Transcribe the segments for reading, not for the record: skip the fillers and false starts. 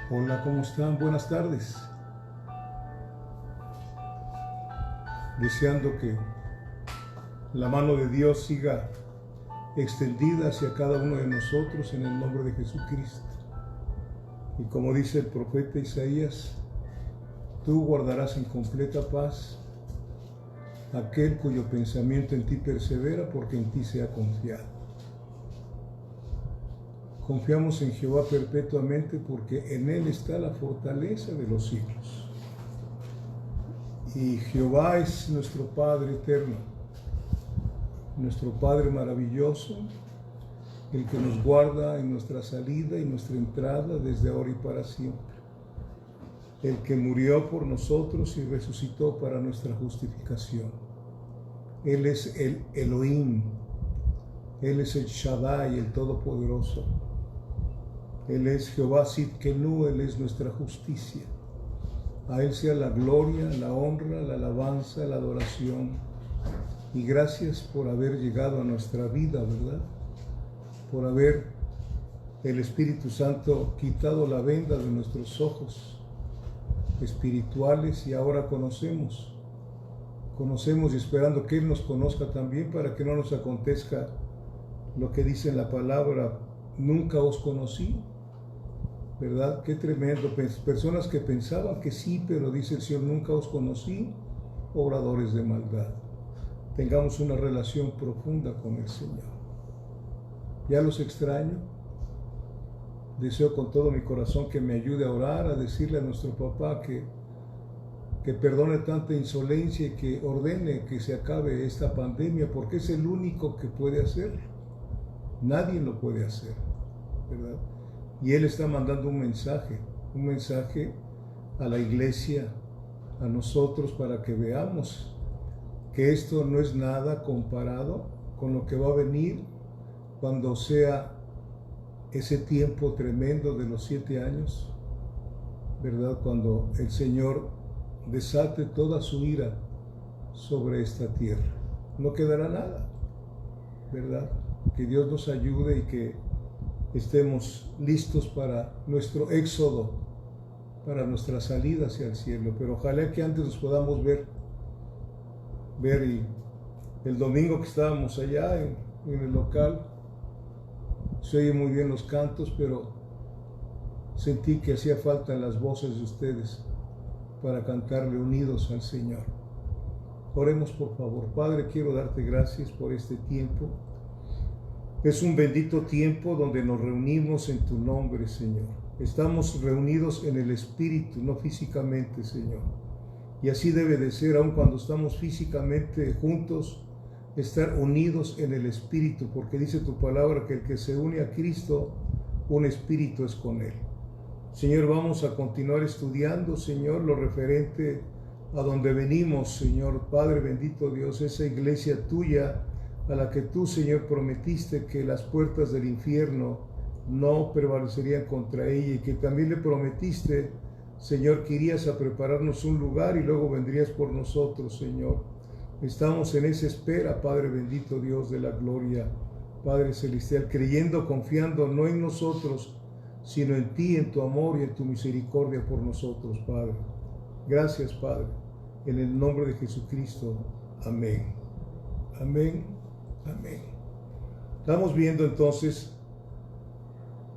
Hola, ¿cómo están? Buenas tardes. Deseando que la mano de Dios siga extendida hacia cada uno de nosotros en el nombre de Jesucristo. Y como dice el profeta Isaías, tú guardarás en completa paz aquel cuyo pensamiento en ti persevera, porque en ti se ha confiado. Confiamos en Jehová perpetuamente, porque en Él está la fortaleza de los siglos. Y Jehová es nuestro Padre eterno, nuestro Padre maravilloso, el que nos guarda en nuestra salida y nuestra entrada desde ahora y para siempre. El que murió por nosotros y resucitó para nuestra justificación. Él es el Elohim, Él es el Shaddai, el Todopoderoso. Él es Jehová Sidkenu, Él es nuestra justicia. A Él sea la gloria, la honra, la alabanza, la adoración. Y gracias por haber llegado a nuestra vida, ¿verdad? Por haber el Espíritu Santo quitado la venda de nuestros ojos espirituales, y ahora conocemos y esperando que Él nos conozca también, para que no nos acontezca lo que dice en la palabra: nunca os conocí. ¿Verdad? Qué tremendo. Personas que pensaban que sí, pero dice el Señor: nunca os conocí, obradores de maldad. Tengamos una relación profunda con el Señor. Ya los extraño. Deseo con todo mi corazón que me ayude a orar, a decirle a nuestro papá que perdone tanta insolencia y que ordene que se acabe esta pandemia, porque es el único que puede hacerlo. Nadie lo puede hacer, ¿verdad? Y Él está mandando un mensaje a la iglesia, a nosotros, para que veamos que esto no es nada comparado con lo que va a venir cuando sea ese tiempo tremendo de los 7 años, ¿verdad? Cuando el Señor desate toda su ira sobre esta tierra. No quedará nada, ¿verdad? Que Dios nos ayude y que estemos listos para nuestro éxodo, para nuestra salida hacia el cielo. Pero ojalá que antes nos podamos ver. Y el domingo que estábamos allá en el local, se oyen muy bien los cantos, pero sentí que hacía falta las voces de ustedes para cantarle unidos al Señor. Oremos, por favor. Padre, quiero darte gracias por este tiempo. Es un bendito tiempo donde nos reunimos en tu nombre, Señor. Estamos reunidos en el Espíritu, no físicamente, Señor. Y así debe de ser, aun cuando estamos físicamente juntos, estar unidos en el Espíritu, porque dice tu palabra que el que se une a Cristo, un espíritu es con Él. Señor, vamos a continuar estudiando, Señor, lo referente a donde venimos, Señor. Padre bendito Dios, esa iglesia tuya, a la que tú, Señor, prometiste que las puertas del infierno no prevalecerían contra ella, y que también le prometiste, Señor, que irías a prepararnos un lugar y luego vendrías por nosotros, Señor. Estamos en esa espera, Padre bendito Dios de la gloria, Padre celestial, creyendo, confiando no en nosotros, sino en ti, en tu amor y en tu misericordia por nosotros, Padre. Gracias, Padre, en el nombre de Jesucristo. Amén. Amén. Amén. Estamos viendo entonces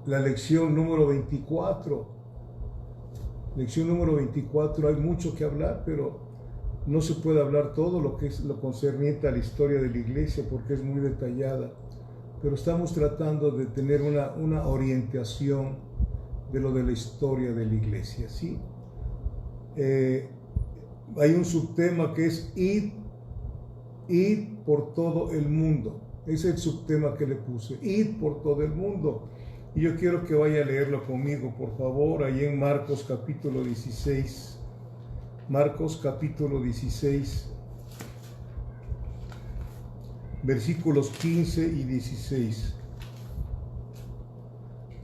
la lección número 24. Lección número 24. Hay mucho que hablar, pero no se puede hablar todo lo que es lo concerniente a la historia de la iglesia, porque es muy detallada. Pero estamos tratando de tener una orientación de lo de la historia de la iglesia, ¿sí? Hay un subtema que es id por todo el mundo. Ese es el subtema que le puse, id por todo el mundo. Y yo quiero que vaya a leerlo conmigo, por favor, ahí en Marcos capítulo 16. Marcos capítulo 16, versículos 15 y 16.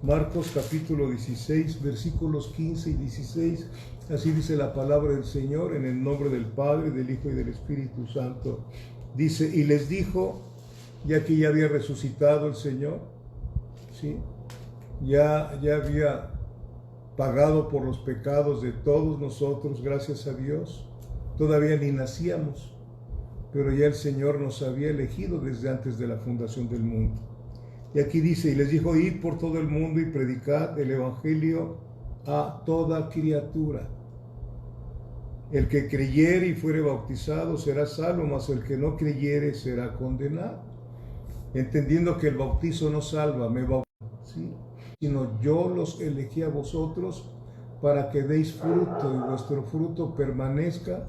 Marcos capítulo 16, versículos 15 y 16. Así dice la palabra del Señor, en el nombre del Padre, del Hijo y del Espíritu Santo. Dice, y les dijo, ya que ya había resucitado el Señor, ¿sí? Ya había pagado por los pecados de todos nosotros, gracias a Dios. Todavía ni nacíamos, pero ya el Señor nos había elegido desde antes de la fundación del mundo. Y aquí dice, y les dijo, id por todo el mundo y predicad el Evangelio a toda criatura. El que creyere y fuere bautizado será salvo, mas el que no creyere será condenado. Entendiendo que el bautizo no salva, ¿sí? Sino yo los elegí a vosotros para que deis fruto y vuestro fruto permanezca,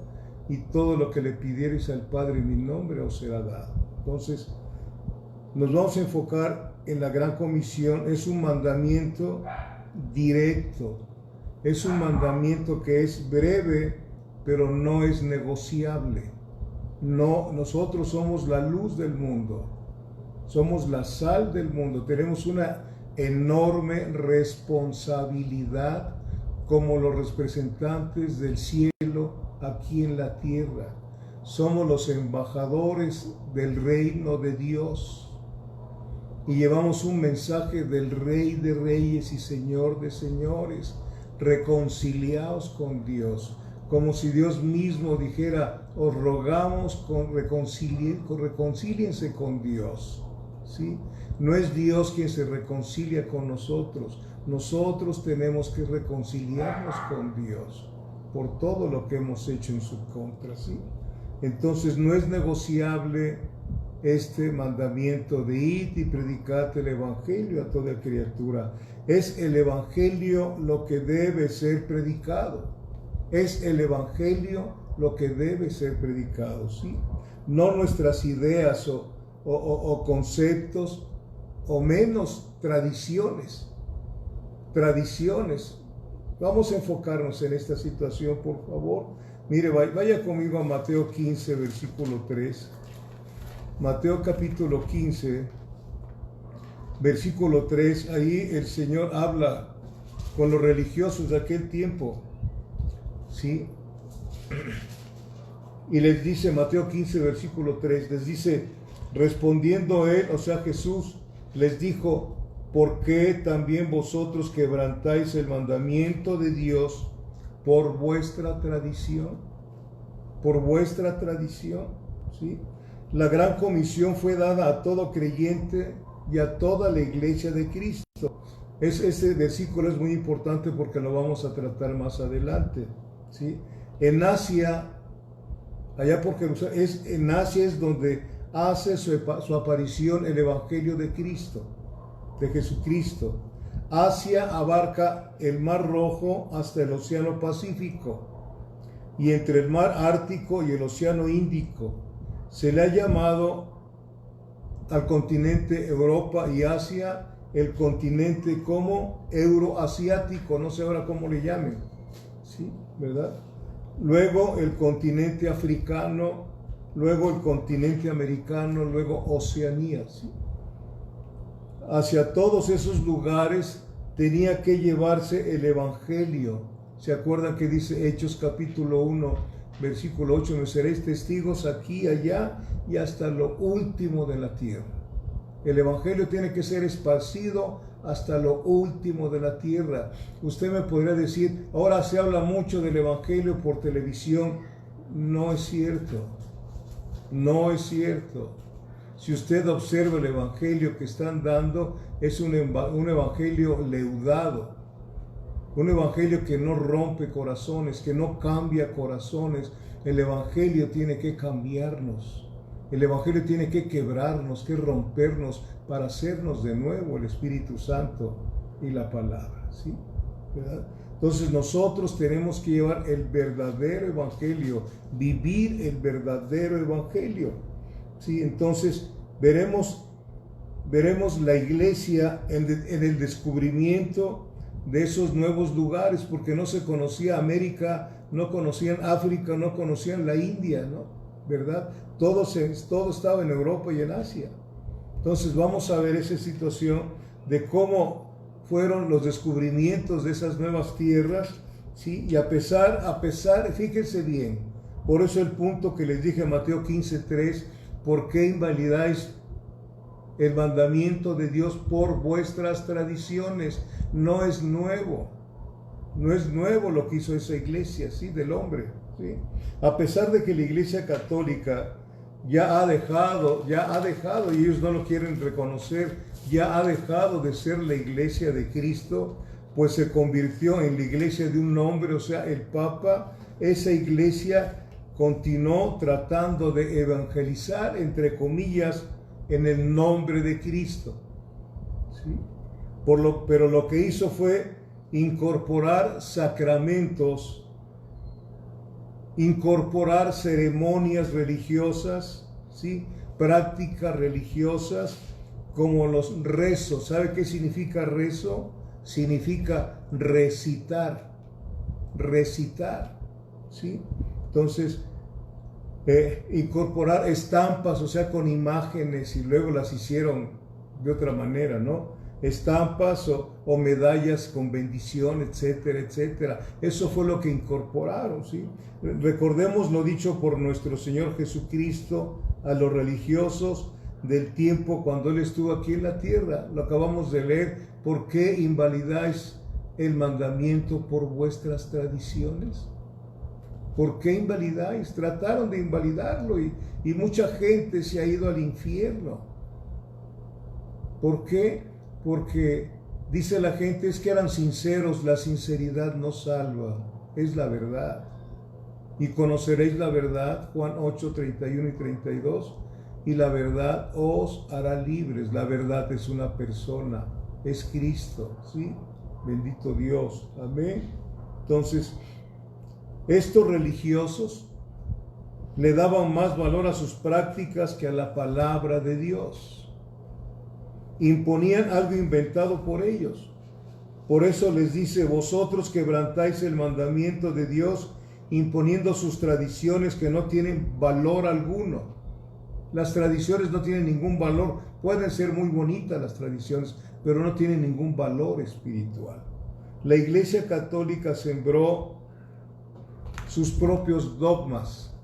y todo lo que le pidiereis al Padre en mi nombre os será dado. Entonces, nos vamos a enfocar en la gran comisión. Es un mandamiento directo, es un mandamiento que es breve, pero no es negociable. No, nosotros somos la luz del mundo, somos la sal del mundo, tenemos una enorme responsabilidad como los representantes del cielo aquí en la tierra. Somos los embajadores del reino de Dios y llevamos un mensaje del Rey de Reyes y Señor de Señores. Reconciliaos con Dios, como si Dios mismo dijera, os rogamos, reconcíliense con Dios, ¿sí? No es Dios quien se reconcilia con nosotros, nosotros tenemos que reconciliarnos con Dios por todo lo que hemos hecho en su contra, ¿sí? Entonces no es negociable este mandamiento de id y predicad el Evangelio a toda criatura. Es el Evangelio lo que debe ser predicado, es el Evangelio lo que debe ser predicado, ¿sí? No nuestras ideas o conceptos, o menos tradiciones. Vamos a enfocarnos en esta situación, por favor. Mire, vaya conmigo a Mateo 15, versículo 3. Mateo capítulo 15, versículo 3. Ahí el Señor habla con los religiosos de aquel tiempo, ¿sí? Y les dice, Mateo 15, versículo 3, les dice, respondiendo él, o sea Jesús, les dijo, ¿por qué también vosotros quebrantáis el mandamiento de Dios por vuestra tradición? Por vuestra tradición, ¿sí? La gran comisión fue dada a todo creyente y a toda la iglesia de Cristo. Este versículo es muy importante porque lo vamos a tratar más adelante, ¿sí? En Asia, allá por Jerusalén, en Asia es donde hace su aparición el Evangelio de Cristo, de Jesucristo. Asia abarca el Mar Rojo hasta el Océano Pacífico, y entre el Mar Ártico y el Océano Índico se le ha llamado al continente Europa y Asia el continente como euroasiático, no sé ahora cómo le llamen, ¿sí? ¿Verdad? Luego el continente africano, luego el continente americano, luego Oceanía, ¿sí? Hacia todos esos lugares tenía que llevarse el Evangelio. ¿Se acuerdan que dice Hechos capítulo 1, versículo 8? Me seréis testigos aquí, allá y hasta lo último de la tierra. El Evangelio tiene que ser esparcido hasta lo último de la tierra. Usted me podría decir, ahora se habla mucho del Evangelio por televisión. No es cierto. No es cierto. Si usted observa el Evangelio que están dando, es un Evangelio leudado. Un Evangelio que no rompe corazones, que no cambia corazones. El Evangelio tiene que cambiarnos. El Evangelio tiene que quebrarnos, que rompernos para hacernos de nuevo el Espíritu Santo y la palabra, ¿sí? ¿Verdad? Entonces nosotros tenemos que llevar el verdadero Evangelio, vivir el verdadero Evangelio, ¿sí? Entonces veremos veremos la iglesia en el descubrimiento de esos nuevos lugares, porque no se conocía América, no conocían África, no conocían la India, ¿no? ¿Verdad? Todo estaba en Europa y en Asia. Entonces vamos a ver esa situación de cómo fueron los descubrimientos de esas nuevas tierras, ¿sí? Y a pesar, fíjense bien, por eso el punto que les dije en Mateo 15:3, ¿por qué invalidáis el mandamiento de Dios por vuestras tradiciones? No es nuevo lo que hizo esa iglesia, ¿sí? Del hombre, ¿sí? A pesar de que la iglesia católica ya ha dejado, y ellos no lo quieren reconocer, ya ha dejado de ser la iglesia de Cristo, pues se convirtió en la iglesia de un hombre, o sea, el Papa. Esa iglesia continuó tratando de evangelizar, entre comillas, en el nombre de Cristo, ¿sí? Pero lo que hizo fue incorporar sacramentos, incorporar ceremonias religiosas, ¿sí? Prácticas religiosas como los rezos. ¿Sabe qué significa rezo? Significa recitar, ¿sí? Entonces, incorporar estampas, o sea, con imágenes, y luego las hicieron de otra manera, ¿no? Estampas o medallas con bendición, etcétera, etcétera. Eso fue lo que incorporaron, ¿sí? Recordemos lo dicho por nuestro Señor Jesucristo a los religiosos del tiempo cuando Él estuvo aquí en la tierra. Lo acabamos de leer. ¿Por qué invalidáis el mandamiento por vuestras tradiciones? ¿Por qué invalidáis? Trataron de invalidarlo y mucha gente se ha ido al infierno. ¿Por qué? Porque dice la gente, es que eran sinceros. La sinceridad no salva, es la verdad. Y conoceréis la verdad, Juan 8, 31 y 32, y la verdad os hará libres. La verdad es una persona, es Cristo, ¿sí? Bendito Dios, amén. Entonces, estos religiosos le daban más valor a sus prácticas que a la palabra de Dios. Imponían algo inventado por ellos. Por eso les dice, vosotros quebrantáis el mandamiento de Dios imponiendo sus tradiciones que no tienen valor alguno. Las tradiciones no tienen ningún valor. Pueden ser muy bonitas las tradiciones, pero no tienen ningún valor espiritual. La Iglesia Católica sembró sus propios dogmas,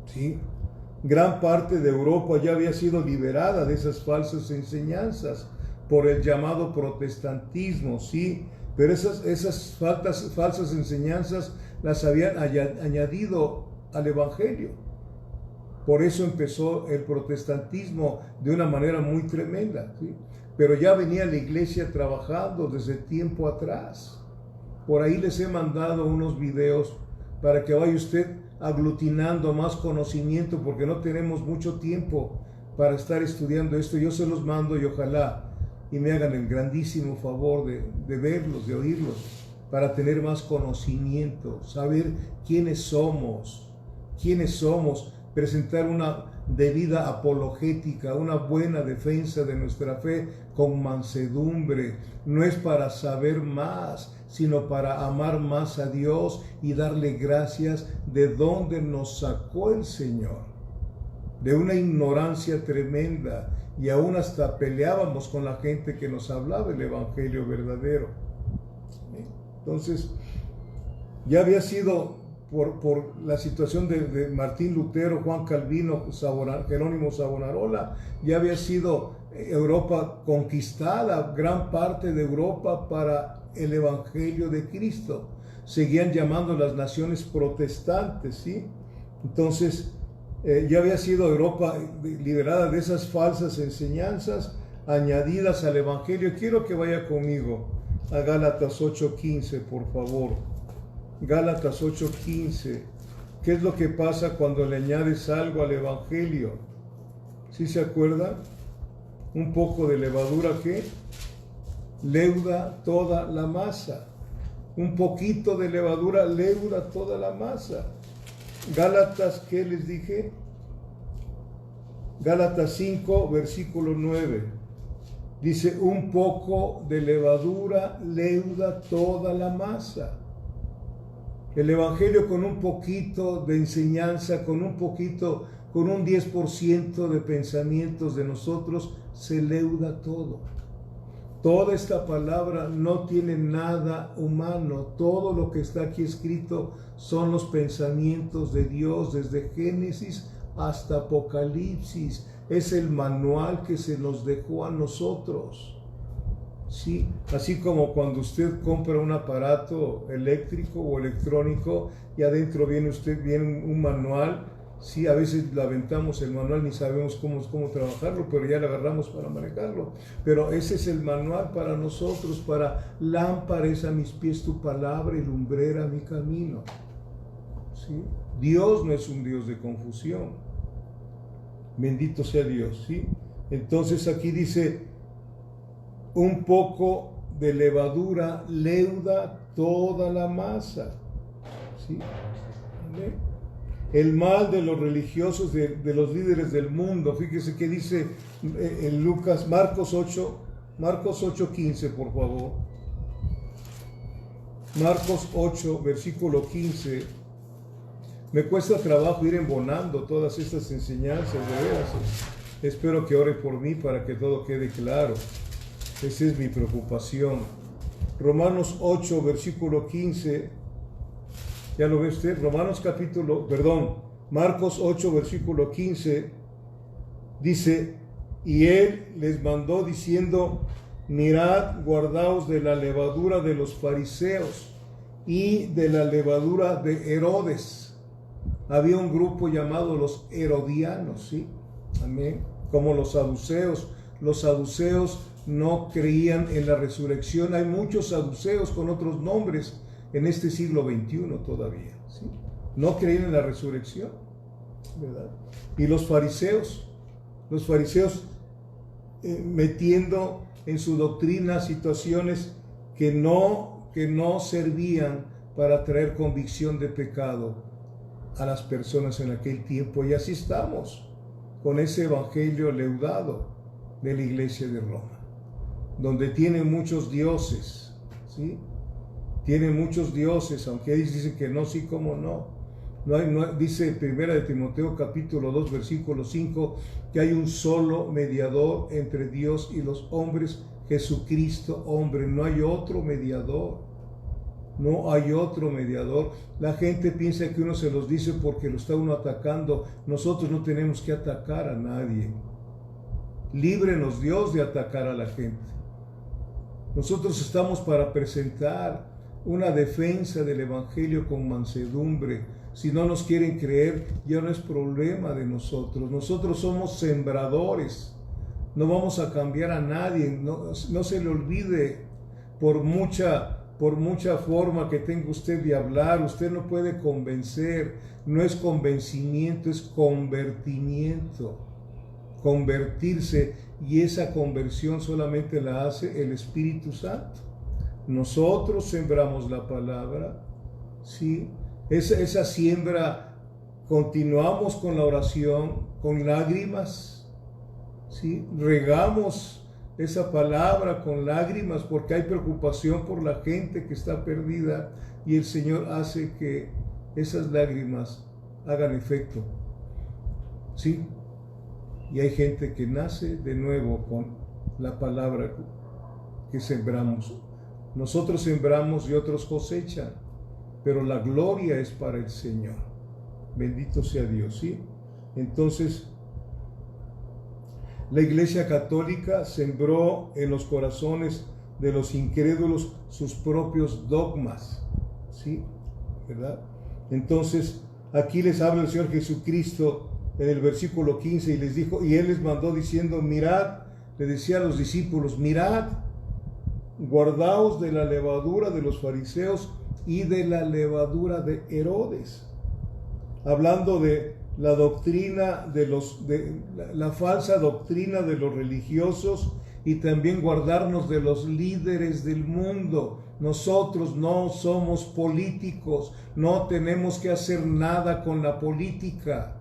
¿sí? Gran parte de Europa ya había sido liberada de esas falsas enseñanzas por el llamado protestantismo, ¿sí? Pero esas falsas enseñanzas las habían añadido al Evangelio. Por eso empezó el protestantismo de una manera muy tremenda, ¿sí? Pero ya venía la iglesia trabajando desde tiempo atrás. Por ahí les he mandado unos videos para que vaya usted aglutinando más conocimiento, porque no tenemos mucho tiempo para estar estudiando esto. Yo se los mando y ojalá y me hagan el grandísimo favor de verlos, de oírlos, para tener más conocimiento, saber quiénes somos, presentar una debida apologética, una buena defensa de nuestra fe con mansedumbre. No es para saber más, sino para amar más a Dios y darle gracias de donde nos sacó el Señor, de una ignorancia tremenda, y aún hasta peleábamos con la gente que nos hablaba el Evangelio verdadero. Entonces, ya había sido por la situación de Martín Lutero, Juan Calvino, Jerónimo Savonarola, ya había sido Europa conquistada, gran parte de Europa para el Evangelio de Cristo. Seguían llamando las naciones protestantes, ¿sí? Entonces, ya había sido Europa liberada de esas falsas enseñanzas añadidas al Evangelio. Quiero que vaya conmigo a Gálatas 8:15, por favor. Gálatas 8:15. ¿Qué es lo que pasa cuando le añades algo al Evangelio? ¿Sí se acuerdan? Un poco de levadura que leuda toda la masa. Un poquito de levadura leuda toda la masa. Gálatas, ¿qué les dije? Gálatas 5, versículo 9. Dice, un poco de levadura leuda toda la masa. El Evangelio con un poquito de enseñanza, con un 10% de pensamientos de nosotros, se leuda todo. Toda esta palabra no tiene nada humano. Todo lo que está aquí escrito son los pensamientos de Dios desde Génesis hasta Apocalipsis. Es el manual que se nos dejó a nosotros. Sí, así como cuando usted compra un aparato eléctrico o electrónico y adentro viene un manual. Sí, a veces le aventamos el manual, ni sabemos cómo trabajarlo, pero ya le agarramos para manejarlo. Pero ese es el manual para nosotros, para lámpara es a mis pies tu palabra y lumbrera mi camino. ¿Sí? Dios no es un Dios de confusión. Bendito sea Dios, ¿sí? Entonces aquí dice, un poco de levadura leuda toda la masa. ¿Sí? ¿Amén? El mal de los religiosos, de los líderes del mundo. Fíjese que dice en Marcos 8:15, por favor. Marcos 8, versículo 15. Me cuesta trabajo ir embonando todas estas enseñanzas, de veras. Espero que ore por mí para que todo quede claro. Esa es mi preocupación. Romanos 8, versículo 15. ¿Ya lo ve usted? Marcos 8, versículo 15. Dice, y él les mandó diciendo, mirad, guardaos de la levadura de los fariseos y de la levadura de Herodes. Había un grupo llamado los herodianos, ¿sí? Amén. Como los saduceos. Los saduceos no creían en la resurrección. Hay muchos saduceos con otros nombres en este siglo XXI todavía, ¿sí? No creían en la resurrección, ¿verdad? Y los fariseos metiendo en su doctrina situaciones que no servían para traer convicción de pecado a las personas en aquel tiempo. Y así estamos con ese evangelio leudado de la iglesia de Roma, donde tiene muchos dioses, ¿sí? Tiene muchos dioses, aunque ellos dicen que no, sí como no. Dice 1 de Timoteo capítulo 2 versículo 5 que hay un solo mediador entre Dios y los hombres, Jesucristo hombre. No hay otro mediador. No hay otro mediador. La gente piensa que uno se los dice porque lo está uno atacando. Nosotros no tenemos que atacar a nadie. Líbrenos Dios de atacar a la gente. Nosotros estamos para presentar una defensa del evangelio con mansedumbre. Si no nos quieren creer, ya no es problema de nosotros. Nosotros somos sembradores. No vamos a cambiar a nadie. No se le olvide, por mucha forma que tenga usted de hablar, usted no puede convencer. No es convencimiento, es convertimiento. Convertirse, y esa conversión solamente la hace el Espíritu Santo. Nosotros sembramos la palabra, ¿sí? Esa siembra, continuamos con la oración, con lágrimas, ¿sí? Regamos esa palabra con lágrimas porque hay preocupación por la gente que está perdida, y el Señor hace que esas lágrimas hagan efecto, ¿sí? Y hay gente que nace de nuevo con la palabra que sembramos. Nosotros sembramos y otros cosechan, pero la gloria es para el Señor. Bendito sea Dios, ¿sí? Entonces, la Iglesia Católica sembró en los corazones de los incrédulos sus propios dogmas, ¿sí? ¿Verdad? Entonces, aquí les habla el Señor Jesucristo en el versículo 15 y les dijo, y Él les mandó diciendo, mirad, le decía a los discípulos, mirad, guardaos de la levadura de los fariseos y de la levadura de Herodes. Hablando de la doctrina de la falsa doctrina de los religiosos, y también guardarnos de los líderes del mundo. Nosotros no somos políticos, no tenemos que hacer nada con la política.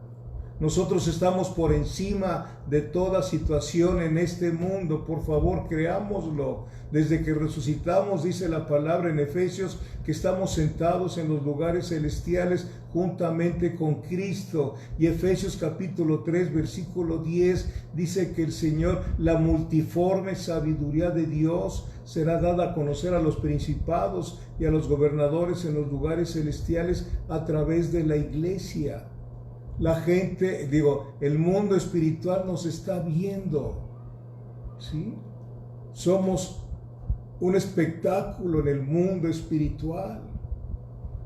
Nosotros estamos por encima de toda situación en este mundo. Por favor, creámoslo. Desde que resucitamos, dice la palabra en Efesios, que estamos sentados en los lugares celestiales juntamente con Cristo. Y Efesios capítulo 3, versículo 10, dice que el Señor, la multiforme sabiduría de Dios, será dada a conocer a los principados y a los gobernadores en los lugares celestiales a través de la iglesia. La gente, el mundo espiritual nos está viendo, ¿sí? Somos un espectáculo en el mundo espiritual,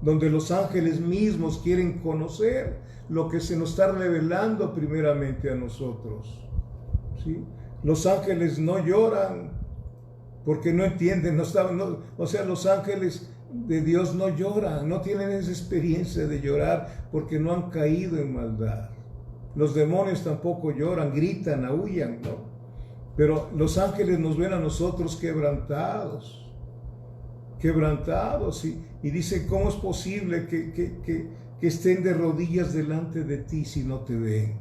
donde los ángeles mismos quieren conocer lo que se nos está revelando primeramente a nosotros, ¿sí? Los ángeles no lloran porque no entienden, los ángeles de Dios no lloran, no tienen esa experiencia de llorar porque no han caído en maldad. Los demonios tampoco lloran, gritan, aúllan, ¿no? Pero los ángeles nos ven a nosotros quebrantados y dicen, ¿cómo es posible que estén de rodillas delante de ti si no te ven?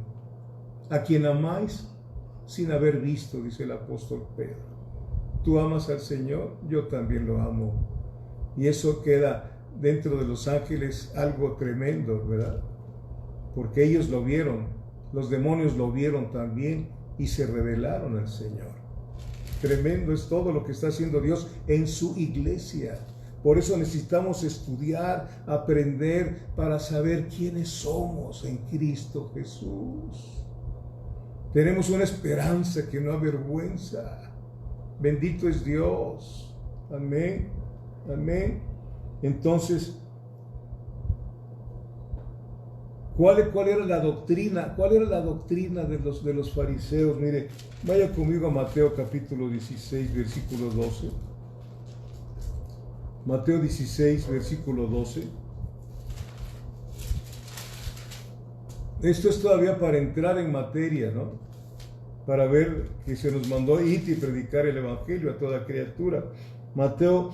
A quien amáis sin haber visto, dice el apóstol Pedro. Tú amas al Señor, yo también lo amo. Y eso queda dentro de los ángeles algo tremendo, ¿verdad? Porque ellos lo vieron, los demonios lo vieron también y se rebelaron al Señor. Tremendo es todo lo que está haciendo Dios en su iglesia. Por eso necesitamos estudiar, aprender para saber quiénes somos en Cristo Jesús. Tenemos una esperanza que no avergüenza. Bendito es Dios. Amén. Amén. Entonces, ¿cuál era la doctrina? ¿Cuál era la doctrina de los fariseos? Mire, vaya conmigo a Mateo capítulo 16, versículo 12. Mateo 16, versículo 12. Esto es todavía para entrar en materia, ¿no? Para ver que se nos mandó ir y predicar el evangelio a toda criatura. Mateo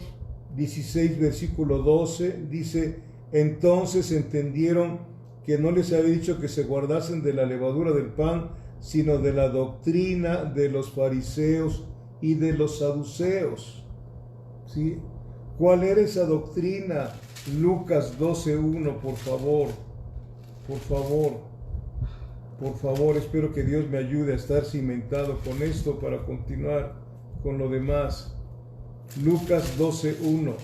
16, versículo 12, dice, entonces entendieron que no les había dicho que se guardasen de la levadura del pan, sino de la doctrina de los fariseos y de los saduceos. ¿Sí? ¿Cuál era esa doctrina? Lucas 12:1, por favor. Por favor. Por favor, espero que Dios me ayude a estar cimentado con esto para continuar con lo demás. Lucas 12:1.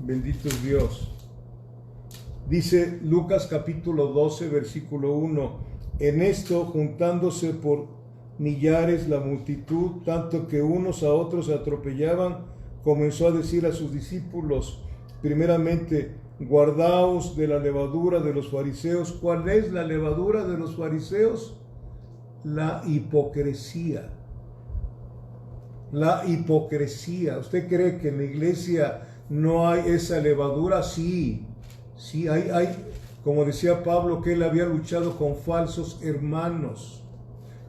Bendito es Dios. Dice Lucas capítulo 12, versículo 1. En esto, juntándose por millares la multitud, tanto que unos a otros se atropellaban, comenzó a decir a sus discípulos, primeramente, guardaos de la levadura de los fariseos. ¿Cuál es la levadura de los fariseos? La hipocresía. La hipocresía. ¿Usted cree que en la iglesia no hay esa levadura? Sí, sí hay, como decía Pablo, que él había luchado con falsos hermanos.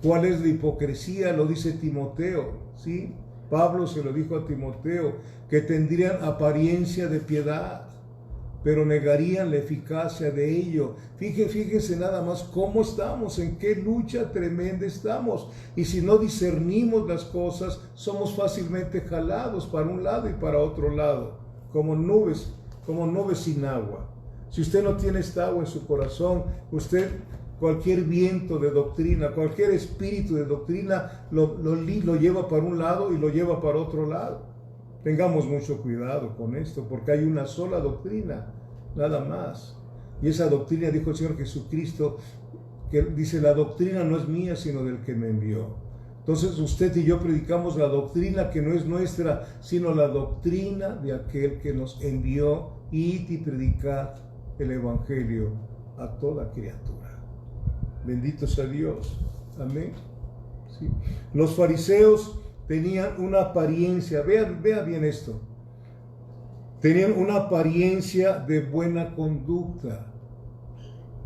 ¿Cuál es la hipocresía? Lo dice Timoteo, ¿sí? Pablo se lo dijo a Timoteo, que tendrían apariencia de piedad, pero negarían la eficacia de ello. Fíjese nada más cómo estamos, en qué lucha tremenda estamos. Y si no discernimos las cosas, somos fácilmente jalados para un lado y para otro lado, como nubes sin agua. Si usted no tiene esta agua en su corazón, cualquier viento de doctrina, cualquier espíritu de doctrina lo lleva para un lado y lo lleva para otro lado. Tengamos mucho cuidado con esto, porque hay una sola doctrina, nada más. Y esa doctrina, dijo el Señor Jesucristo, que dice, la doctrina no es mía, sino del que me envió. Entonces usted y yo predicamos la doctrina que no es nuestra, sino la doctrina de aquel que nos envió. Id y predicad el evangelio a toda criatura. Bendito sea Dios. Amén. ¿Sí? Los fariseos tenían una apariencia, vea bien esto, tenían una apariencia de buena conducta,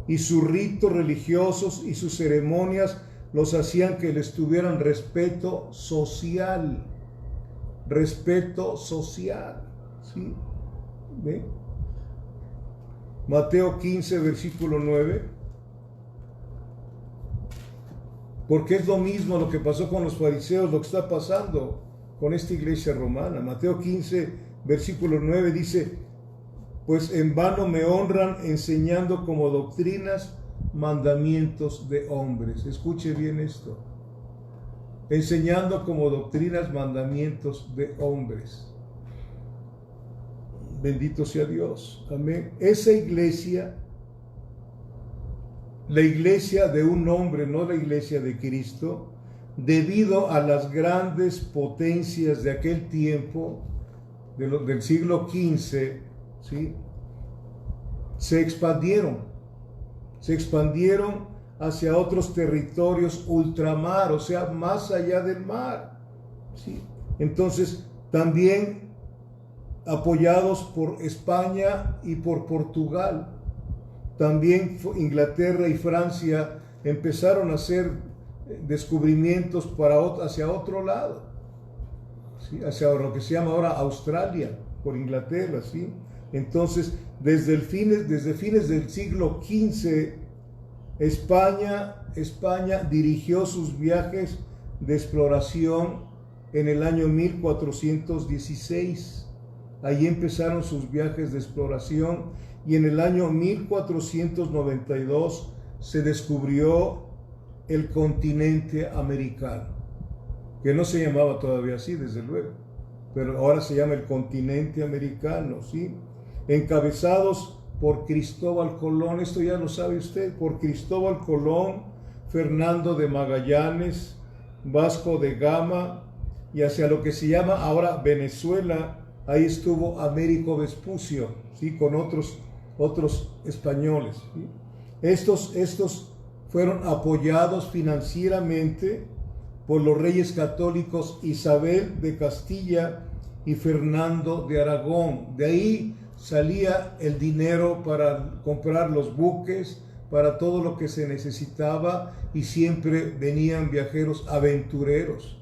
y sus ritos religiosos y sus ceremonias los hacían que les tuvieran respeto social, ¿sí? ¿Ve? Mateo 15, versículo 9. Porque es lo mismo lo que pasó con los fariseos, lo que está pasando con esta iglesia romana. Mateo 15, versículo 9 dice: pues en vano me honran enseñando como doctrinas mandamientos de hombres. Escuche bien esto. Enseñando como doctrinas mandamientos de hombres. Bendito sea Dios. Amén. Esa iglesia, la iglesia de un hombre, no la iglesia de Cristo, debido a las grandes potencias de aquel tiempo, del siglo XV, ¿sí? Se expandieron hacia otros territorios ultramar, o sea, más allá del mar, ¿sí? Entonces, también apoyados por España y por Portugal, también Inglaterra y Francia empezaron a hacer descubrimientos hacia otro lado, ¿sí? Hacia lo que se llama ahora Australia, por Inglaterra, ¿sí? Entonces, desde fines del siglo XV, España dirigió sus viajes de exploración en el año 1416. Allí empezaron sus viajes de exploración y en el año 1492 se descubrió el continente americano, que no se llamaba todavía así, desde luego, pero ahora se llama el continente americano, ¿sí? Encabezados por Cristóbal Colón, esto ya lo sabe usted, por Cristóbal Colón, Fernando de Magallanes, Vasco de Gama, y hacia lo que se llama ahora Venezuela, ahí estuvo Américo Vespucio, ¿sí? Con otros españoles, ¿sí? Estos fueron apoyados financieramente por los reyes católicos Isabel de Castilla y Fernando de Aragón. De ahí salía el dinero para comprar los buques, para todo lo que se necesitaba, y siempre venían viajeros aventureros.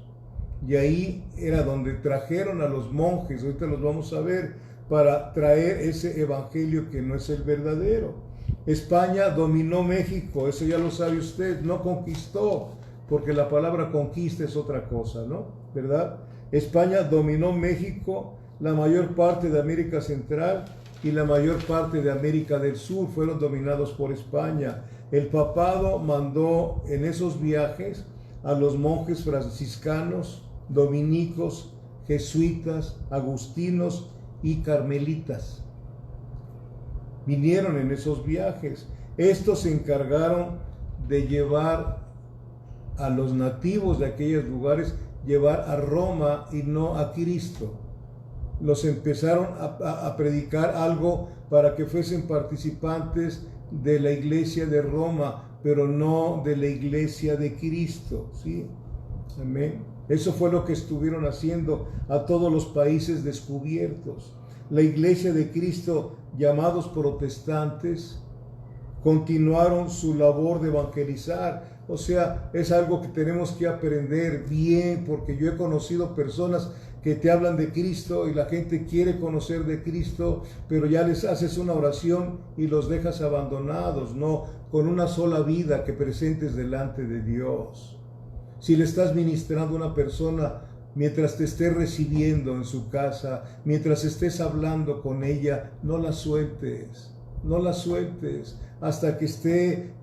Y ahí era donde trajeron a los monjes, ahorita los vamos a ver, para traer ese evangelio que no es el verdadero. España dominó México, eso ya lo sabe usted, no conquistó, porque la palabra conquista es otra cosa, ¿no? ¿Verdad? España dominó México, la mayor parte de América Central y la mayor parte de América del Sur fueron dominados por España. El papado mandó en esos viajes a los monjes franciscanos, dominicos, jesuitas, agustinos y carmelitas. Vinieron en esos viajes. Estos se encargaron de llevar a los nativos de aquellos lugares, llevar a Roma y no a Cristo. Los empezaron a predicar algo para que fuesen participantes de la iglesia de Roma, pero no de la iglesia de Cristo, ¿sí? Amén. Eso fue lo que estuvieron haciendo a todos los países descubiertos. La iglesia de Cristo, llamados protestantes, continuaron su labor de evangelizar. O sea, es algo que tenemos que aprender bien, porque yo he conocido personas que te hablan de Cristo y la gente quiere conocer de Cristo, pero ya les haces una oración y los dejas abandonados, no con una sola vida que presentes delante de Dios. Si le estás ministrando a una persona mientras te estés recibiendo en su casa, mientras estés hablando con ella, no la sueltes hasta que esté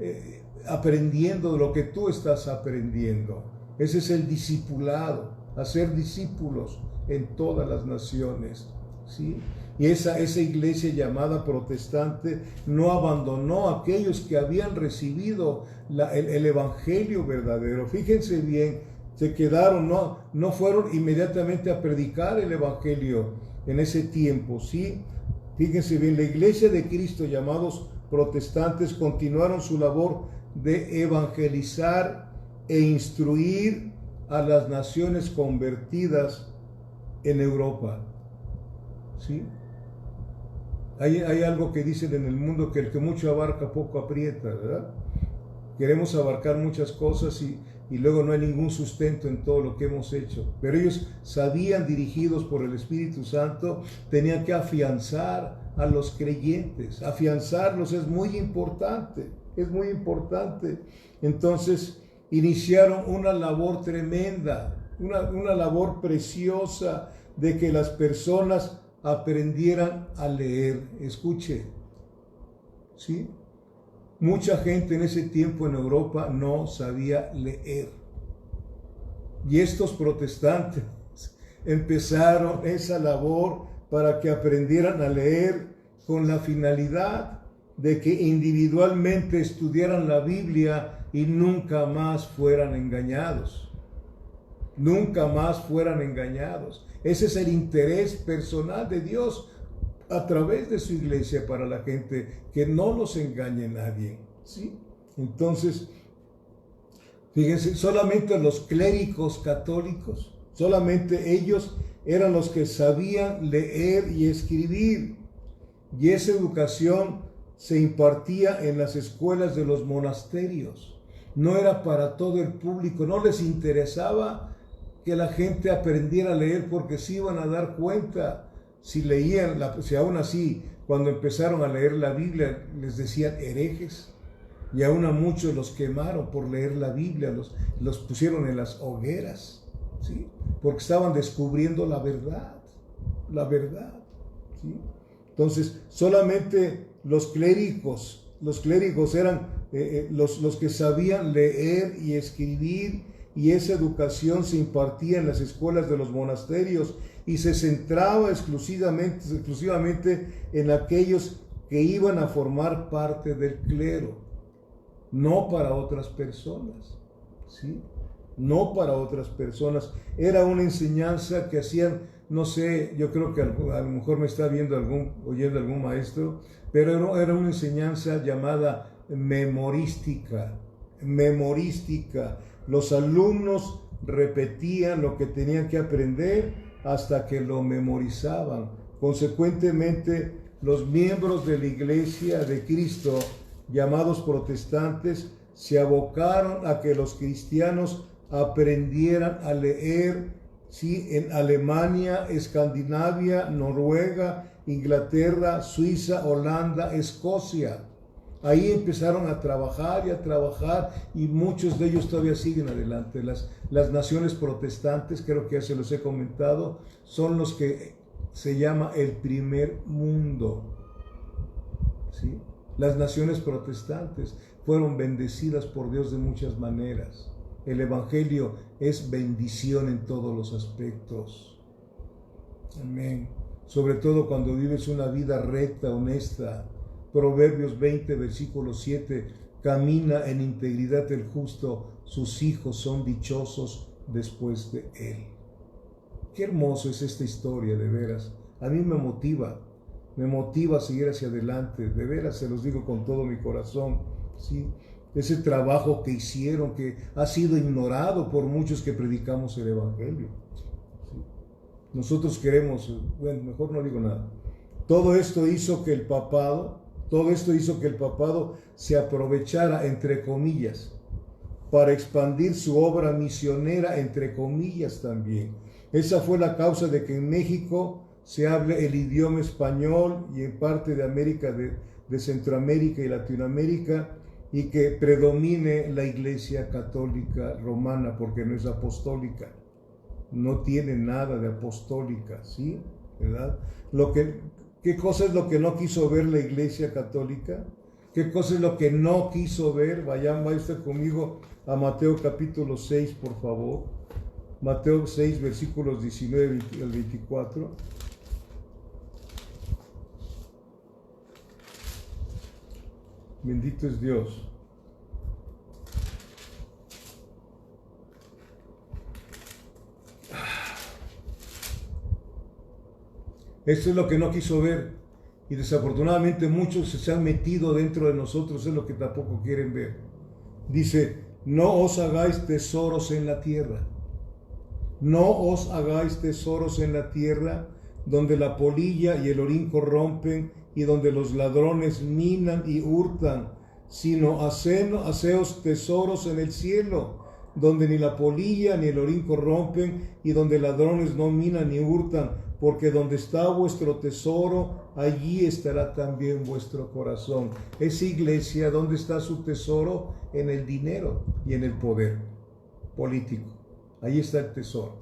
aprendiendo de lo que tú estás aprendiendo. Ese es el discipulado, hacer discípulos en todas las naciones, ¿sí? Y esa iglesia llamada protestante no abandonó a aquellos que habían recibido el evangelio verdadero. Fíjense bien, se quedaron, no fueron inmediatamente a predicar el evangelio en ese tiempo, ¿sí? Fíjense bien, la iglesia de Cristo, llamados protestantes, continuaron su labor de evangelizar e instruir a las naciones convertidas en Europa, ¿sí? Hay algo que dicen en el mundo, que el que mucho abarca poco aprieta, ¿verdad? Queremos abarcar muchas cosas y luego no hay ningún sustento en todo lo que hemos hecho. Pero ellos sabían, dirigidos por el Espíritu Santo, tenían que afianzar a los creyentes. Afianzarlos es muy importante, es muy importante. Entonces iniciaron una labor tremenda, una labor preciosa de que las personas aprendieran a leer. Escuche, ¿sí? Mucha gente en ese tiempo en Europa no sabía leer. Y estos protestantes empezaron esa labor para que aprendieran a leer con la finalidad de que individualmente estudiaran la Biblia y nunca más fueran engañados. Nunca más fueran engañados. Ese es el interés personal de Dios a través de su iglesia para la gente, que no los engañe nadie, ¿sí? Entonces, fíjense, solamente los clérigos católicos, solamente ellos eran los que sabían leer y escribir, y esa educación se impartía en las escuelas de los monasterios. No era para todo el público, no les interesaba que la gente aprendiera a leer, porque se iban a dar cuenta. Si leían, si aún así, cuando empezaron a leer la Biblia, les decían herejes, y aún a muchos los quemaron por leer la Biblia, los pusieron en las hogueras, ¿sí? Porque estaban descubriendo la verdad, ¿sí? Entonces, solamente los clérigos eran los que sabían leer y escribir, y esa educación se impartía en las escuelas de los monasterios y se centraba exclusivamente en aquellos que iban a formar parte del clero, no para otras personas, ¿sí? No para otras personas. Era una enseñanza que hacían, no sé, yo creo que a lo mejor me está oyendo algún maestro, pero era una enseñanza llamada memorística. Los alumnos repetían lo que tenían que aprender hasta que lo memorizaban. Consecuentemente, los miembros de la Iglesia de Cristo, llamados protestantes, se abocaron a que los cristianos aprendieran a leer, ¿sí? En Alemania, Escandinavia, Noruega, Inglaterra, Suiza, Holanda, Escocia. Ahí empezaron a trabajar y muchos de ellos todavía siguen adelante. Las naciones protestantes, creo que ya se los he comentado, son los que se llama el primer mundo, ¿sí? Las naciones protestantes fueron bendecidas por Dios de muchas maneras. El Evangelio es bendición en todos los aspectos. Amén. Sobre todo cuando vives una vida recta, honesta. Proverbios 20, versículo 7, camina en integridad el justo, sus hijos son dichosos después de él. Qué hermoso es esta historia, de veras. A mí me motiva a seguir hacia adelante, de veras, se los digo con todo mi corazón, ¿sí? Ese trabajo que hicieron, que ha sido ignorado por muchos que predicamos el Evangelio, ¿sí? Nosotros queremos, bueno, mejor no digo nada. Todo esto hizo que el papado se aprovechara, entre comillas, para expandir su obra misionera, entre comillas también. Esa fue la causa de que en México se hable el idioma español y en parte de América, de Centroamérica y Latinoamérica, y que predomine la Iglesia Católica Romana, porque no es apostólica, no tiene nada de apostólica, ¿sí? ¿Verdad? ¿Qué cosa es lo que no quiso ver la Iglesia Católica? ¿Qué cosa es lo que no quiso ver? Vaya usted conmigo a Mateo capítulo 6, por favor. Mateo 6, versículos 19 al 24. Bendito es Dios. Esto es lo que no quiso ver, y desafortunadamente muchos se han metido dentro de nosotros, es lo que tampoco quieren ver. Dice, no os hagáis tesoros en la tierra. No os hagáis tesoros en la tierra, donde la polilla y el orín corrompen, y donde los ladrones minan y hurtan, sino haceos tesoros en el cielo, donde ni la polilla ni el orín corrompen, y donde ladrones no minan ni hurtan, porque donde está vuestro tesoro, allí estará también vuestro corazón. Esa iglesia, ¿dónde está su tesoro? En el dinero y en el poder político. Ahí está el tesoro.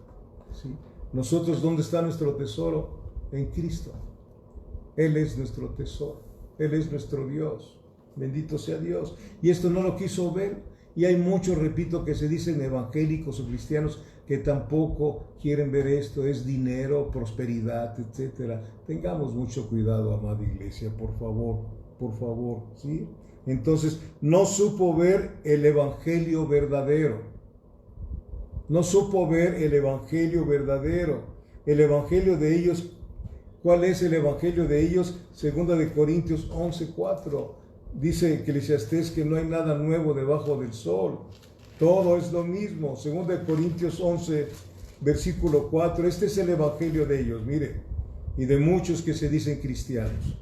¿Sí? Nosotros, ¿dónde está nuestro tesoro? En Cristo. Él es nuestro tesoro. Él es nuestro Dios. Bendito sea Dios. Y esto no lo quiso ver. Y hay muchos, repito, que se dicen evangélicos o cristianos que tampoco quieren ver esto. Es dinero, prosperidad, etc. Tengamos mucho cuidado, amada iglesia, por favor, ¿sí? Entonces, no supo ver el evangelio verdadero. No supo ver el evangelio verdadero. El evangelio de ellos, ¿cuál es el evangelio de ellos? 2 Corintios 11:4. Dice Eclesiastés que no hay nada nuevo debajo del sol. Todo es lo mismo. 2 Corintios 11, versículo 4. Este es el evangelio de ellos, mire, y de muchos que se dicen cristianos.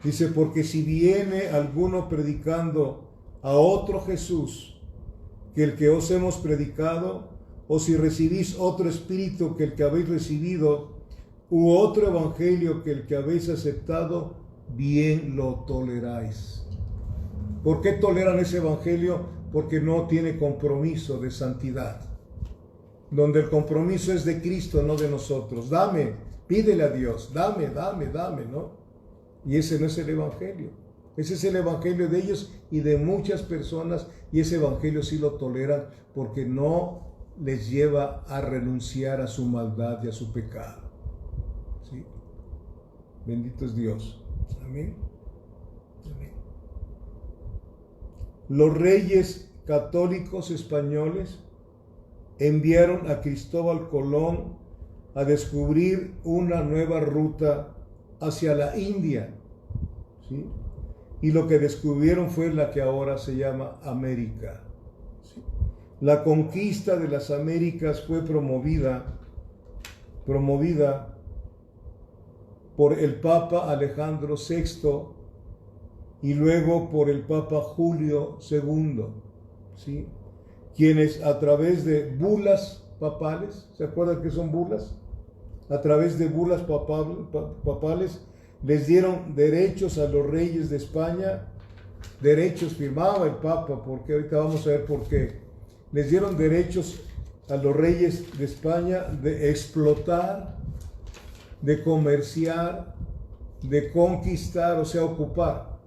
Dice, porque si viene alguno predicando a otro Jesús que el que os hemos predicado, o si recibís otro espíritu que el que habéis recibido, u otro evangelio que el que habéis aceptado, bien lo toleráis. ¿Por qué toleran ese evangelio? Porque no tiene compromiso de santidad. Donde el compromiso es de Cristo, no de nosotros. Dame, pídele a Dios, dame, ¿no? Y ese no es el evangelio. Ese es el evangelio de ellos y de muchas personas, y ese evangelio sí lo toleran porque no les lleva a renunciar a su maldad y a su pecado. ¿Sí? Bendito es Dios. Amén. Amén. Los reyes católicos españoles enviaron a Cristóbal Colón a descubrir una nueva ruta hacia la India, ¿sí? Y lo que descubrieron fue la que ahora se llama América, ¿sí? La conquista de las Américas fue promovida por el Papa Alejandro VI y luego por el Papa Julio II, ¿sí? Quienes a través de bulas papales, ¿se acuerdan qué son bulas? A través de bulas papales les dieron derechos a los reyes de España, derechos firmaba el Papa, porque ahorita vamos a ver por qué. Les dieron derechos a los reyes de España de explotar, de comerciar, de conquistar, o sea, ocupar,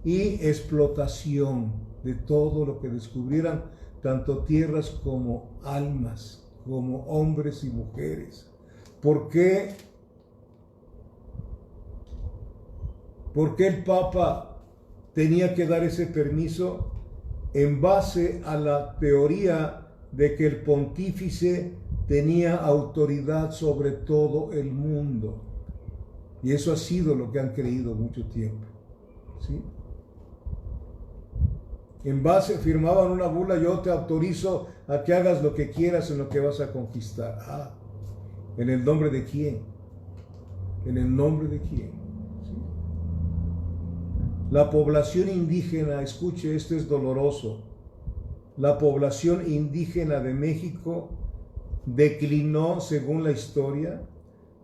y explotación de todo lo que descubrieran, tanto tierras como almas, como hombres y mujeres. ¿Por qué el Papa tenía que dar ese permiso? En base a la teoría de que el pontífice tenía autoridad sobre todo el mundo. Y eso ha sido lo que han creído mucho tiempo, ¿sí? En base, firmaban una bula, yo te autorizo a que hagas lo que quieras en lo que vas a conquistar. ¿En el nombre de quién? ¿En el nombre de quién? ¿Sí? La población indígena, escuche, esto es doloroso. La población indígena de México declinó, según la historia,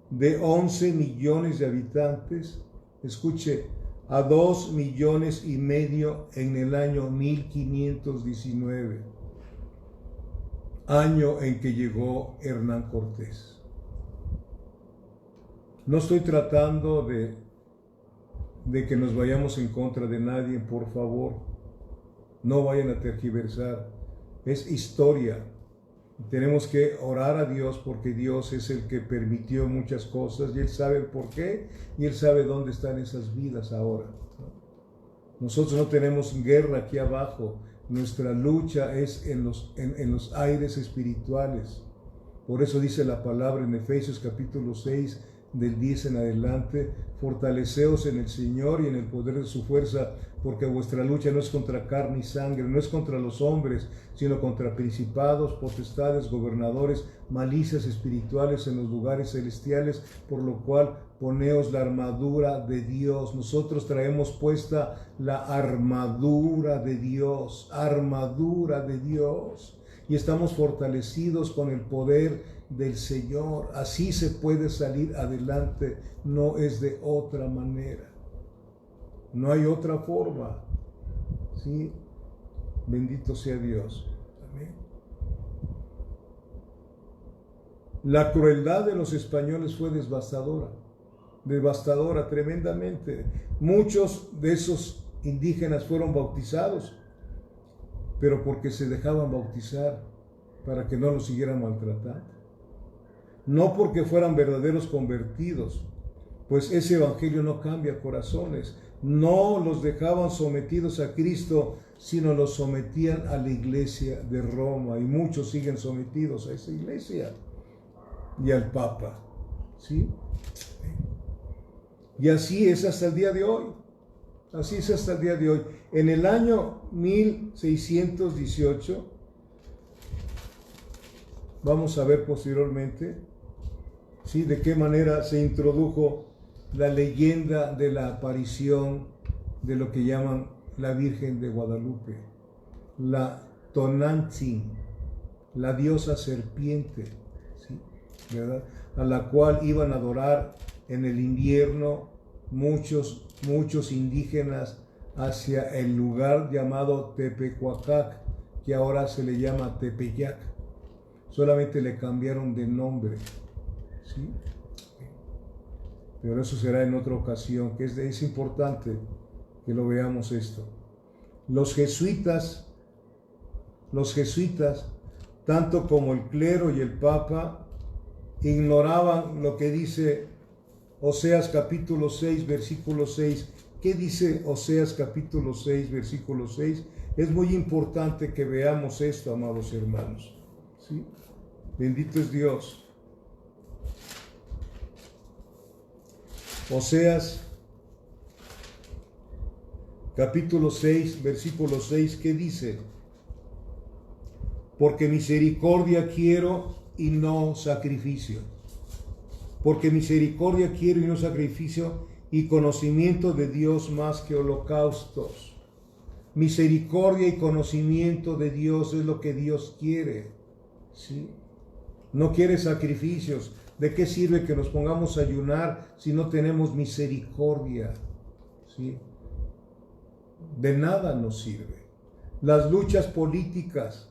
de 11 millones de habitantes, escuche, a 2,5 millones en el año 1519, año en que llegó Hernán Cortés. No estoy tratando de que nos vayamos en contra de nadie, por favor, no vayan a tergiversar, es historia. Tenemos que orar a Dios porque Dios es el que permitió muchas cosas y Él sabe el por qué y Él sabe dónde están esas vidas ahora. Nosotros no tenemos guerra aquí abajo, nuestra lucha es en los aires espirituales. Por eso dice la palabra en Efesios capítulo 6, del 10 en adelante, fortaleceos en el Señor y en el poder de su fuerza, porque vuestra lucha no es contra carne y sangre, no es contra los hombres, sino contra principados, potestades, gobernadores, malicias espirituales en los lugares celestiales, por lo cual poneos la armadura de Dios. Nosotros traemos puesta la armadura de Dios, y estamos fortalecidos con el poder del Señor. Así se puede salir adelante, no es de otra manera. No hay otra forma. ¿Sí? Bendito sea Dios. Amén. La crueldad de los españoles fue devastadora tremendamente. Muchos de esos indígenas fueron bautizados, pero porque se dejaban bautizar para que no los siguieran maltratando. No porque fueran verdaderos convertidos, pues ese evangelio no cambia corazones. No los dejaban sometidos a Cristo, sino los sometían a la iglesia de Roma, y muchos siguen sometidos a esa iglesia y al Papa. ¿Sí? Y así es hasta el día de hoy. Así es hasta el día de hoy. En el año 1618, vamos a ver posteriormente, ¿sí?, de qué manera se introdujo la leyenda de la aparición de lo que llaman la Virgen de Guadalupe, la Tonantzin, la diosa serpiente, ¿sí?, ¿verdad?, a la cual iban a adorar en el invierno muchos indígenas hacia el lugar llamado Tepecuacac, que ahora se le llama Tepeyac. Solamente le cambiaron de nombre, ¿sí? Pero eso será en otra ocasión, que es importante que lo veamos esto. Los jesuitas, tanto como el clero y el papa, ignoraban lo que dice Oseas capítulo 6, versículo 6. ¿Qué dice Oseas capítulo 6, versículo 6? Es muy importante que veamos esto, amados hermanos. ¿Sí? Bendito es Dios. Oseas capítulo 6, versículo 6, ¿qué dice? Porque misericordia quiero y no sacrificio. Porque misericordia quiero y no sacrificio, y conocimiento de Dios más que holocaustos. Misericordia y conocimiento de Dios es lo que Dios quiere, ¿sí? No quiere sacrificios. ¿De qué sirve que nos pongamos a ayunar si no tenemos misericordia? ¿Sí? De nada nos sirve. Las luchas políticas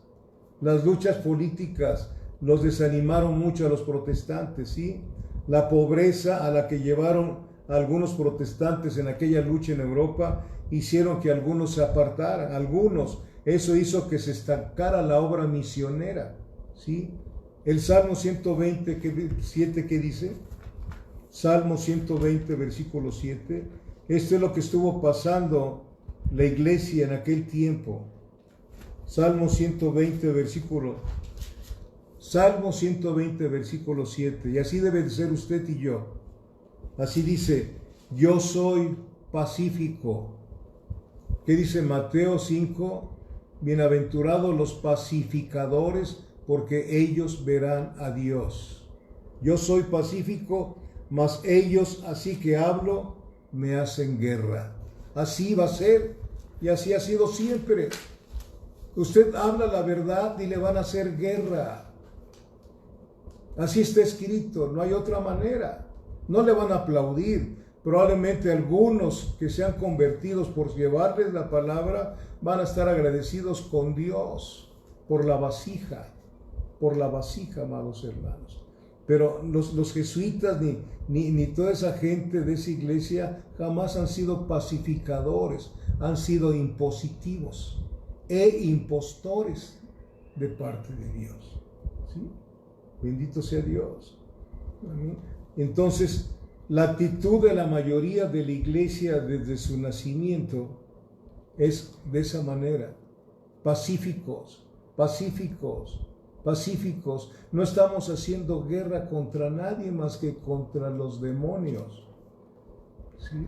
los desanimaron mucho a los protestantes, ¿sí? La pobreza a la que llevaron a algunos protestantes en aquella lucha en Europa hicieron que algunos se apartaran, Eso hizo que se estancara la obra misionera, ¿sí? El Salmo 120, ¿qué dice? Salmo 120, versículo 7. Esto es lo que estuvo pasando la iglesia en aquel tiempo. Salmo 120, versículo 7. Y así debe de ser usted y yo. Así dice: yo soy pacífico. ¿Qué dice Mateo 5? Bienaventurados los pacificadores, porque ellos verán a Dios. Yo soy pacífico, mas ellos, así que hablo, me hacen guerra. Así va a ser, y así ha sido siempre. Usted habla la verdad y le van a hacer guerra. Así está escrito, no hay otra manera. No le van a aplaudir. Probablemente algunos que sean convertidos por llevarles la palabra van a estar agradecidos con Dios por la vasija, amados hermanos. Pero los jesuitas ni toda esa gente de esa iglesia jamás han sido pacificadores, han sido impositivos e impostores de parte de Dios. ¿Sí? Bendito sea Dios. Amén. Entonces, la actitud de la mayoría de la iglesia desde su nacimiento es de esa manera: pacíficos. No estamos haciendo guerra contra nadie más que contra los demonios, ¿sí?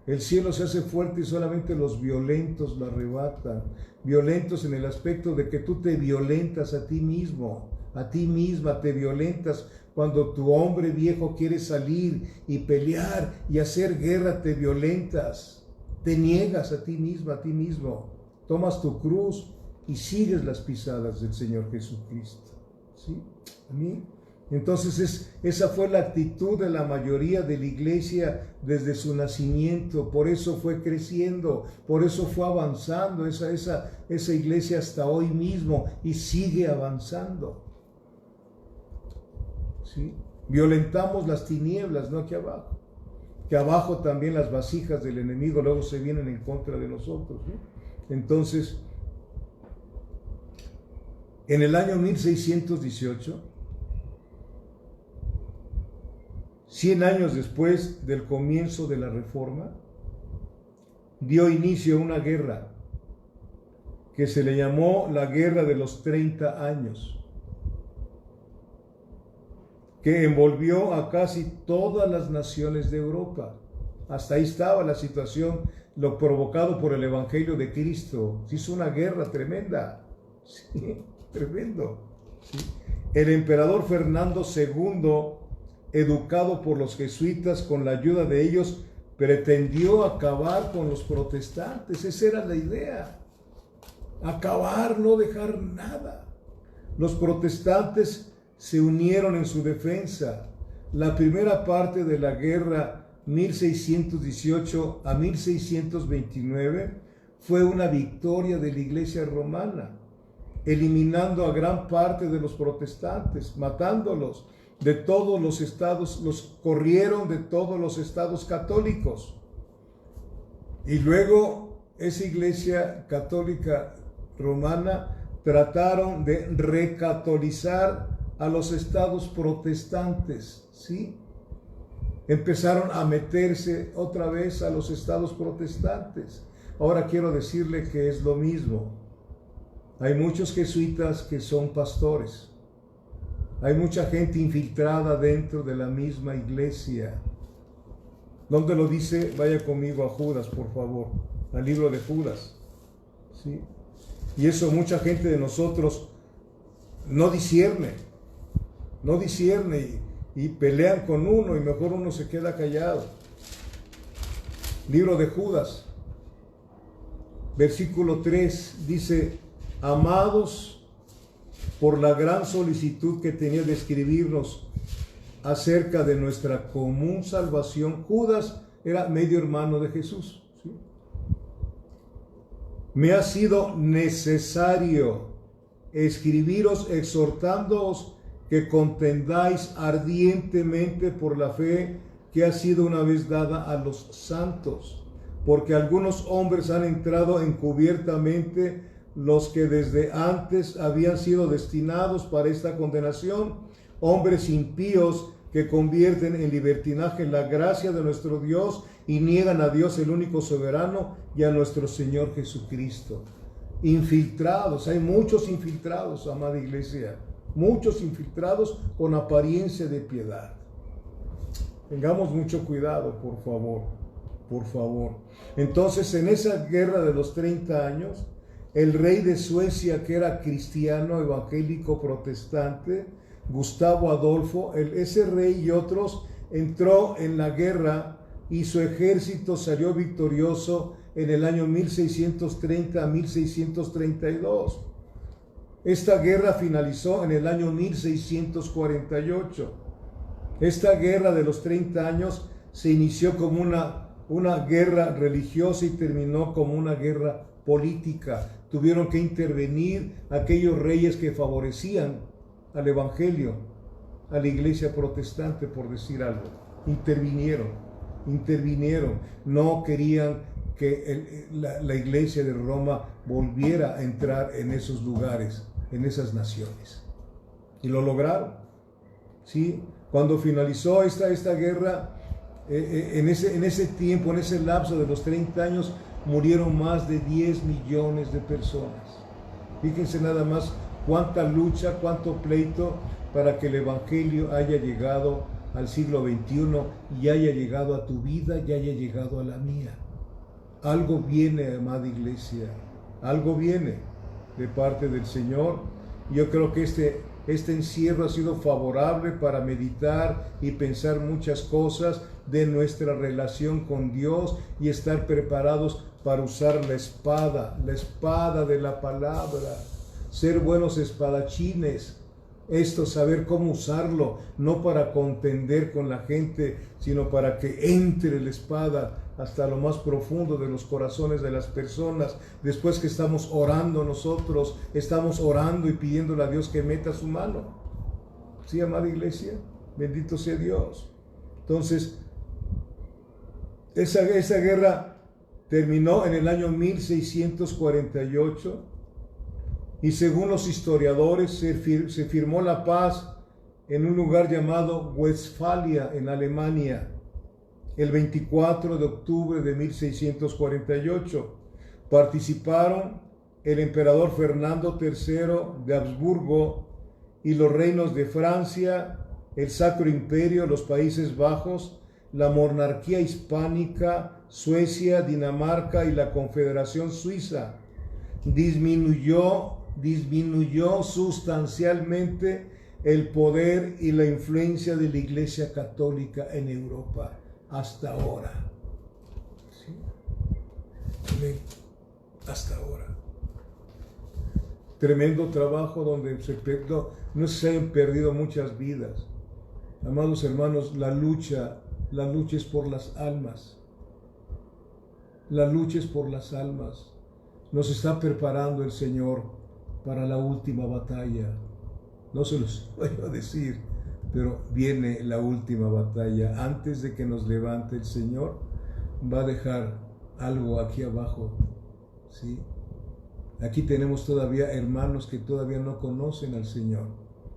El cielo se hace fuerte y solamente los violentos lo arrebatan. Violentos en el aspecto de que tú te violentas a ti mismo, a ti misma te violentas. Cuando tu hombre viejo quiere salir y pelear y hacer guerra, te violentas, te niegas a ti misma, a ti mismo. Tomas tu cruz y sigues las pisadas del Señor Jesucristo. ¿Sí? Amén. Entonces esa fue la actitud de la mayoría de la iglesia desde su nacimiento. Por eso fue creciendo, por eso fue avanzando esa iglesia hasta hoy mismo y sigue avanzando. ¿Sí? Violentamos las tinieblas, no aquí abajo. Que abajo también las vasijas del enemigo luego se vienen en contra de nosotros, ¿no? Entonces, en el año 1618, 100 años después del comienzo de la Reforma, dio inicio a una guerra que se le llamó la Guerra de los 30 años, que envolvió a casi todas las naciones de Europa. Hasta ahí estaba la situación, lo provocado por el Evangelio de Cristo. Se hizo una guerra tremenda, sí, tremendo. Sí. El emperador Fernando II, educado por los jesuitas con la ayuda de ellos, pretendió acabar con los protestantes. Esa era la idea. Acabar, no dejar nada. Los protestantes se unieron en su defensa. La primera parte de la guerra 1618 a 1629 fue una victoria de la Iglesia romana, eliminando a gran parte de los protestantes, matándolos de todos los estados, los corrieron de todos los estados católicos. Y luego esa Iglesia católica romana trataron de recatolizar a los estados protestantes, ¿sí? Empezaron a meterse otra vez a los estados protestantes. Ahora quiero decirle que es lo mismo. Hay muchos jesuitas que son pastores. Hay mucha gente infiltrada dentro de la misma iglesia. ¿Dónde lo dice? Vaya conmigo a Judas, por favor, al libro de Judas, ¿sí? Y eso mucha gente de nosotros no discierne y pelean con uno y mejor uno se queda callado. Libro de Judas, versículo 3, dice: amados, por la gran solicitud que tenía de escribirnos acerca de nuestra común salvación. Judas era medio hermano de Jesús, ¿sí? Me ha sido necesario escribiros exhortándoos que contendáis ardientemente por la fe que ha sido una vez dada a los santos, porque algunos hombres han entrado encubiertamente, los que desde antes habían sido destinados para esta condenación, hombres impíos que convierten en libertinaje la gracia de nuestro Dios y niegan a Dios el único soberano y a nuestro Señor Jesucristo. Infiltrados, hay muchos infiltrados, amada iglesia, muchos infiltrados con apariencia de piedad. Tengamos mucho cuidado, por favor, por favor. Entonces, en esa guerra de los 30 años, el rey de Suecia, que era cristiano, evangélico, protestante, Gustavo Adolfo, ese rey y otros, entró en la guerra y su ejército salió victorioso en el año 1630 a 1632. Esta guerra finalizó en el año 1648. Esta guerra de los 30 años se inició como una guerra religiosa y terminó como una guerra política. Tuvieron que intervenir aquellos reyes que favorecían al evangelio, a la iglesia protestante, por decir algo. Intervinieron. No querían que la iglesia de Roma volviera a entrar en esos lugares, en esas naciones. Y lo lograron, ¿sí? Cuando finalizó esta guerra, en ese tiempo, en ese lapso de los 30 años, murieron más de 10 millones de personas. Fíjense nada más cuánta lucha, cuánto pleito para que el evangelio haya llegado al siglo XXI y haya llegado a tu vida y haya llegado a la mía. Algo viene, amada iglesia, algo viene de parte del Señor. Yo creo que este encierro ha sido favorable para meditar y pensar muchas cosas de nuestra relación con Dios y estar preparados para usar la espada de la palabra, ser buenos espadachines. Esto, saber cómo usarlo, no para contender con la gente, sino para que entre la espada hasta lo más profundo de los corazones de las personas. Después que estamos orando nosotros, estamos orando y pidiéndole a Dios que meta su mano. ¿Sí, amada iglesia? Bendito sea Dios. Entonces, esa guerra terminó en el año 1648. Y según los historiadores, se firmó la paz en un lugar llamado Westfalia, en Alemania, el 24 de octubre de 1648. Participaron el emperador Fernando III de Habsburgo y los reinos de Francia, el Sacro Imperio, los Países Bajos, la monarquía hispánica, Suecia, Dinamarca y la Confederación Suiza. Disminuyó sustancialmente el poder y la influencia de la Iglesia Católica en Europa hasta ahora. ¿Sí? Hasta ahora. Tremendo trabajo donde no se han perdido muchas vidas. Amados hermanos, la lucha es por las almas. La lucha es por las almas. Nos está preparando el Señor para la última batalla. No se los voy a decir, pero viene la última batalla. Antes de que nos levante el Señor, va a dejar algo aquí abajo. ¿Sí? Aquí tenemos todavía hermanos que todavía no conocen al Señor,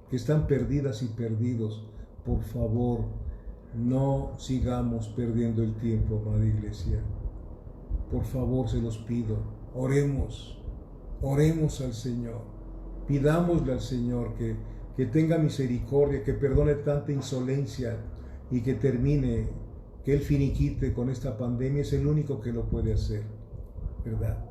que están perdidas y perdidos. Por favor, no sigamos perdiendo el tiempo, amada iglesia. Por favor, se los pido. Oremos al Señor, pidámosle al Señor que tenga misericordia, que perdone tanta insolencia y que termine, que Él finiquite con esta pandemia. Es el único que lo puede hacer, ¿verdad?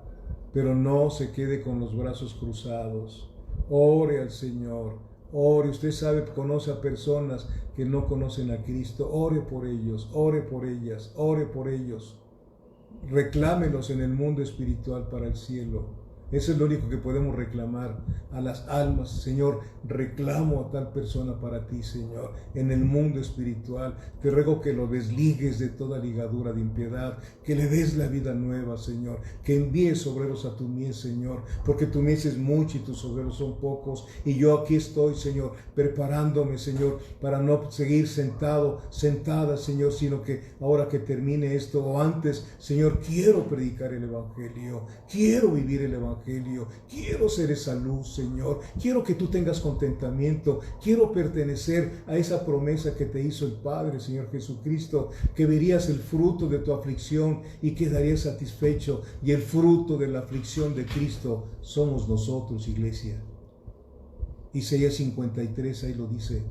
Pero no se quede con los brazos cruzados. Ore al Señor, ore. Usted sabe, conoce a personas que no conocen a Cristo. Ore por ellos, ore por ellas, ore por ellos. Reclámelos en el mundo espiritual para el cielo. Eso es lo único que podemos reclamar a las almas. Señor, reclamo a tal persona para ti, Señor, en el mundo espiritual. Te ruego que lo desligues de toda ligadura de impiedad, que le des la vida nueva, Señor, que envíes obreros a tu mies, Señor, porque tu mies es mucha y tus obreros son pocos. Y yo aquí estoy, Señor, preparándome, Señor, para no seguir sentada, Señor, sino que ahora que termine esto o antes, Señor, quiero predicar el Evangelio, quiero vivir el Evangelio. Quiero ser esa luz, Señor. Quiero que tú tengas contentamiento. Quiero pertenecer a esa promesa que te hizo el Padre, Señor Jesucristo, que verías el fruto de tu aflicción y quedarías satisfecho. Y el fruto de la aflicción de Cristo somos nosotros, iglesia. Isaías 53 ahí lo dice,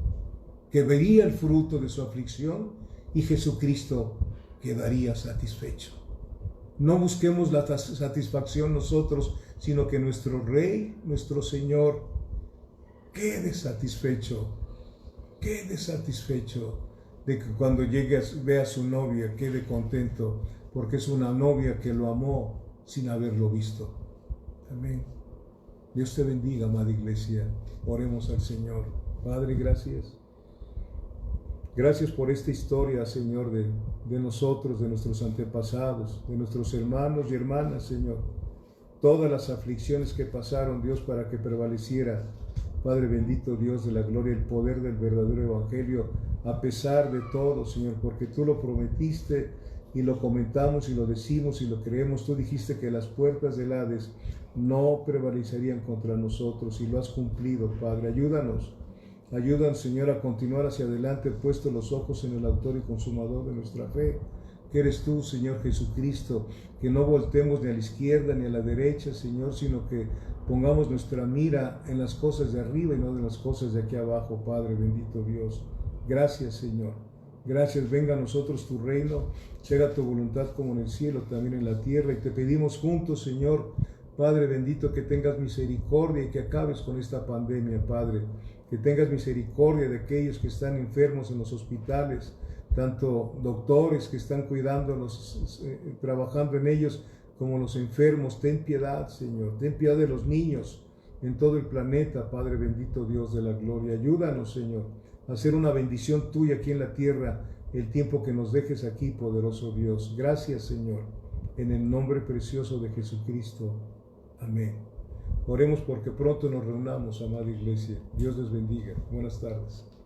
que vería el fruto de su aflicción y Jesucristo quedaría satisfecho. No busquemos la satisfacción nosotros, sino que nuestro Rey, nuestro Señor, quede satisfecho de que cuando llegue vea a su novia, quede contento, porque es una novia que lo amó sin haberlo visto. Amén. Dios te bendiga, amada iglesia. Oremos al Señor. Padre, gracias. Gracias por esta historia, Señor, de nosotros, de nuestros antepasados, de nuestros hermanos y hermanas, Señor. Todas las aflicciones que pasaron, Dios, para que prevaleciera, Padre bendito, Dios de la gloria, el poder del verdadero Evangelio, a pesar de todo, Señor, porque tú lo prometiste y lo comentamos y lo decimos y lo creemos. Tú dijiste que las puertas del Hades no prevalecerían contra nosotros y lo has cumplido, Padre. Ayúdanos, Señor, a continuar hacia adelante, puesto los ojos en el autor y consumador de nuestra fe, que eres tú, Señor Jesucristo, que no voltemos ni a la izquierda ni a la derecha, Señor, sino que pongamos nuestra mira en las cosas de arriba y no en las cosas de aquí abajo, Padre bendito Dios. Gracias, Señor. Gracias, venga a nosotros tu reino, se haga tu voluntad como en el cielo, también en la tierra, y te pedimos juntos, Señor, Padre bendito, que tengas misericordia y que acabes con esta pandemia, Padre. que tengas misericordia de aquellos que están enfermos en los hospitales, tanto doctores que están cuidándolos, trabajando en ellos, como los enfermos. Ten piedad, Señor, ten piedad de los niños en todo el planeta, Padre bendito Dios de la gloria. Ayúdanos, Señor, a hacer una bendición tuya aquí en la tierra, el tiempo que nos dejes aquí, poderoso Dios. Gracias, Señor, en el nombre precioso de Jesucristo. Amén. Oremos porque pronto nos reunamos, amada iglesia. Dios les bendiga. Buenas tardes.